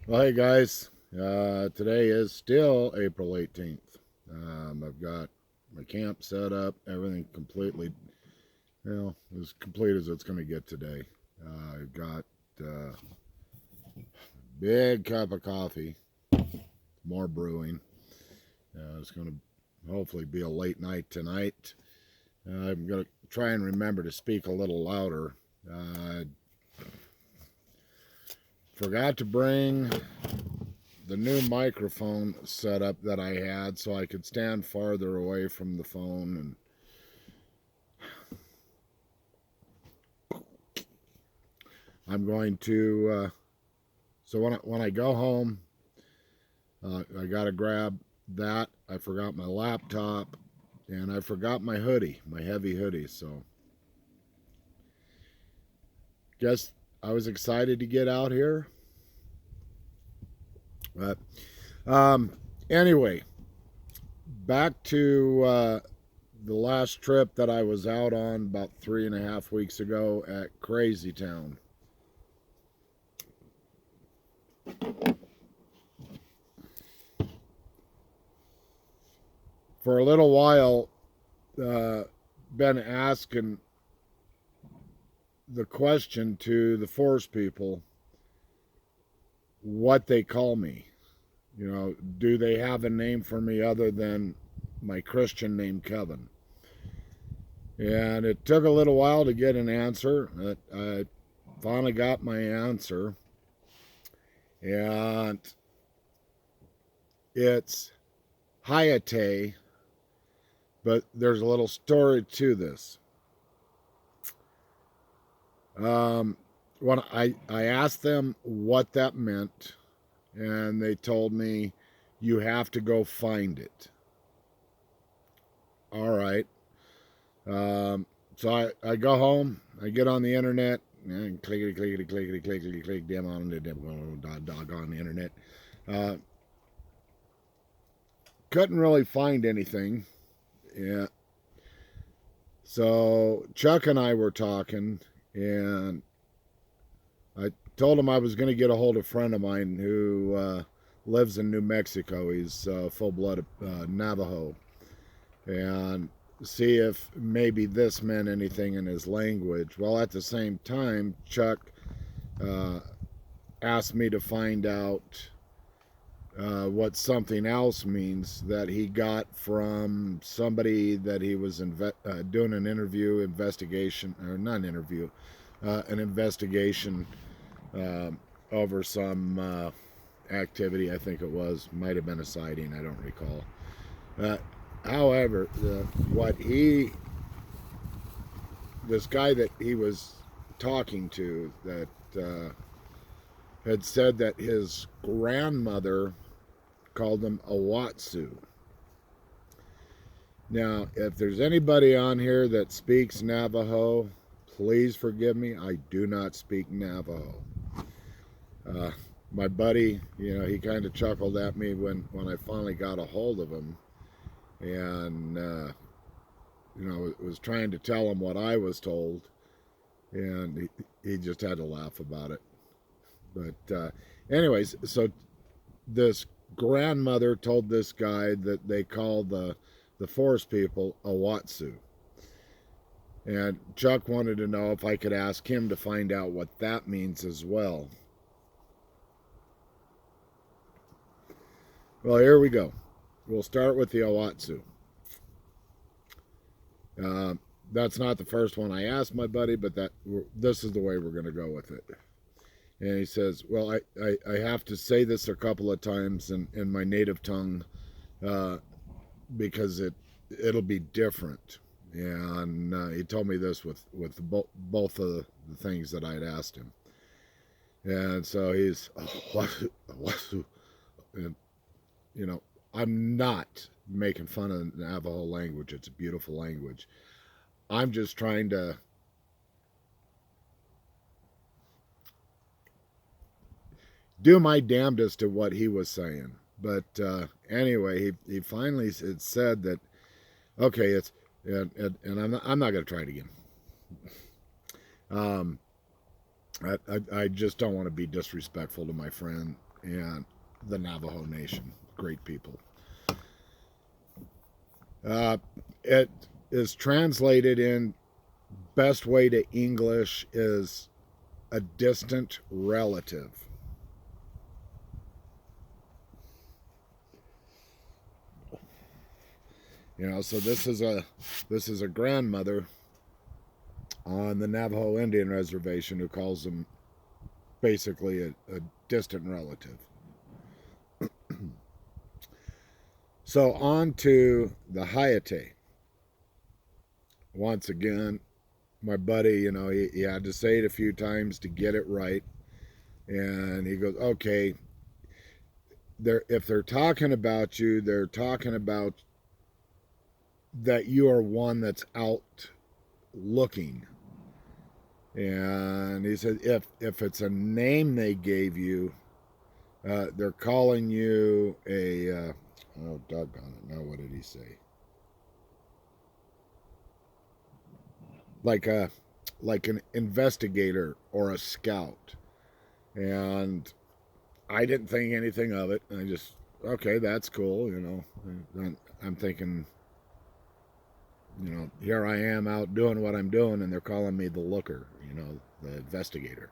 Well, hey guys, today is still April 18th. I've got my camp set up, everything completely, as complete as it's going to get today. I've got a big cup of coffee, more brewing. It's going to hopefully be a late night tonight. I'm going to try and remember to speak a little louder. Forgot to bring the new microphone setup that I had so I could stand farther away from the phone. And I'm going to so when I go home, I got to grab that. I forgot my laptop and I forgot my hoodie, my heavy hoodie. So guess I was excited to get out here. But anyway, back to the last trip that I was out on about 3.5 weeks ago at Crazy Town. For a little while, been asking the question to the forest people what they call me. Do they have a name for me other than my Christian name, Kevin? And it took a little while to get an answer. I finally got my answer. And it's Hayate, but there's a little story to this. When I asked them what that meant, and they told me, you have to go find it. All right. So I go home, I get on the internet, and clickety, clickety, clickety, clickety, click, damn on the doggone internet. Couldn't really find anything. Yeah. So Chuck and I were talking, and I told him I was going to get a hold of a friend of mine who lives in New Mexico. He's full-blooded Navajo, and see if maybe this meant anything in his language. Well, at the same time, Chuck asked me to find out what something else means that he got from somebody that he was doing an investigation, or not an interview, an investigation over some activity, I think it was. Might have been a sighting, I don't recall. However, this guy that he was talking to, that had said that his grandmother called him Awatsu. Now, if there's anybody on here that speaks Navajo, please forgive me. I do not speak Navajo. My buddy, he kind of chuckled at me when I finally got a hold of him, and was trying to tell him what I was told, and he just had to laugh about it. But anyways, so this grandmother told this guy that they call the forest people Awatsu. And Chuck wanted to know if I could ask him to find out what that means as well. Well, here we go. We'll start with the Awatsu. That's not the first one I asked my buddy, but this is the way we're going to go with it. And he says, well, I have to say this a couple of times in my native tongue because it'll be different. And he told me this with both of the things that I'd asked him. And so he's, and, I'm not making fun of the Navajo language. It's a beautiful language. I'm just trying to do my damnedest to what he was saying. But anyway, he finally said that, okay, it's, and I'm not going to try it again. I just don't want to be disrespectful to my friend. and the Navajo Nation. Great people. It is translated in best way to English is a distant relative. So this is a grandmother on the Navajo Indian Reservation who calls them basically a distant relative. So on to the Hayate. Once again, my buddy, he had to say it a few times to get it right. And he goes, okay, if they're talking about you, they're talking about that you are one that's out looking. And he said, if it's a name they gave you, they're calling you a, oh, doggone it, now what did he say? Like an investigator or a scout. And I didn't think anything of it. I just, okay, that's cool, I'm thinking, here I am out doing what I'm doing, and they're calling me the looker, the investigator.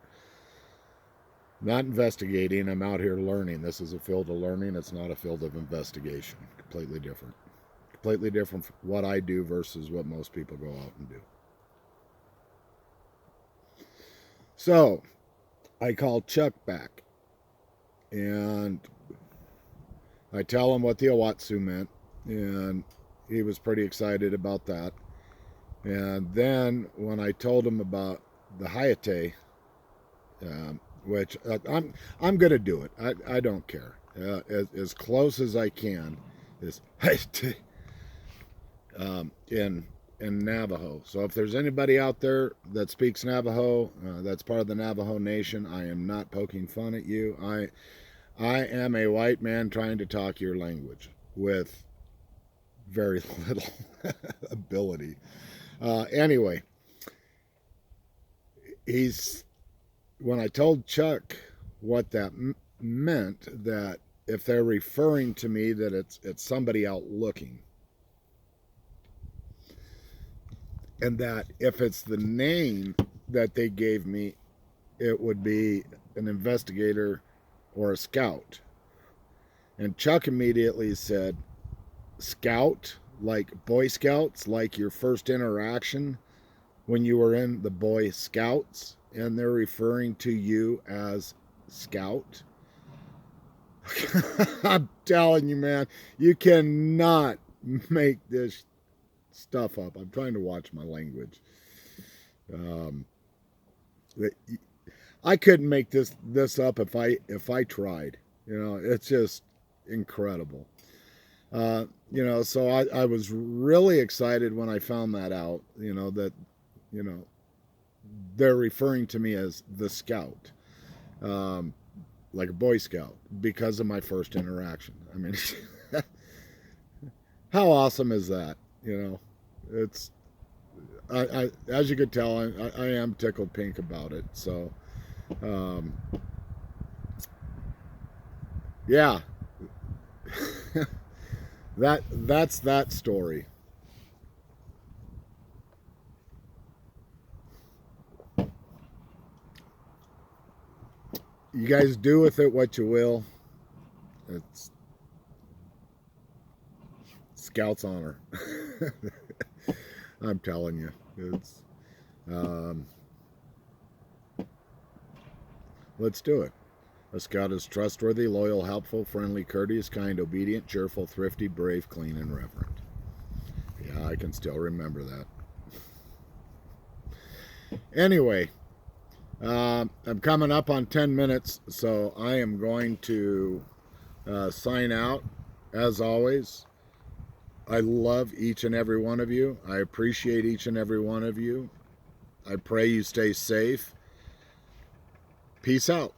Not investigating, I'm out here learning. This is a field of learning. It's not a field of investigation. Completely different. Completely different from what I do versus what most people go out and do. So, I call Chuck back, and I tell him what the Awatsu meant, and he was pretty excited about that. And then when I told him about the Hayate, which I'm going to do it. I don't care. As close as I can is Hayate in Navajo. So if there's anybody out there that speaks Navajo, that's part of the Navajo Nation, I am not poking fun at you. I am a white man trying to talk your language with very little ability. Anyway, when I told Chuck what that meant, that if they're referring to me, that it's somebody out looking. And that if it's the name that they gave me, it would be an investigator or a scout. And Chuck immediately said, scout, like Boy Scouts, like your first interaction when you were in the Boy Scouts, and they're referring to you as Scout. I'm telling you, man, you cannot make this stuff up. I'm trying to watch my language. I couldn't make this up if I tried. It's just incredible. So I was really excited when I found that out, that, they're referring to me as the Scout, like a Boy Scout, because of my first interaction. I mean, how awesome is that? It's, I as you could tell, I am tickled pink about it. So, yeah. That's that story. You guys do with it what you will. It's Scout's honor. I'm telling you. It's let's do it. A Scout is trustworthy, loyal, helpful, friendly, courteous, kind, obedient, cheerful, thrifty, brave, clean, and reverent. Yeah, I can still remember that. Anyway, I'm coming up on 10 minutes, so I am going to sign out. As always, I love each and every one of you. I appreciate each and every one of you. I pray you stay safe. Peace out.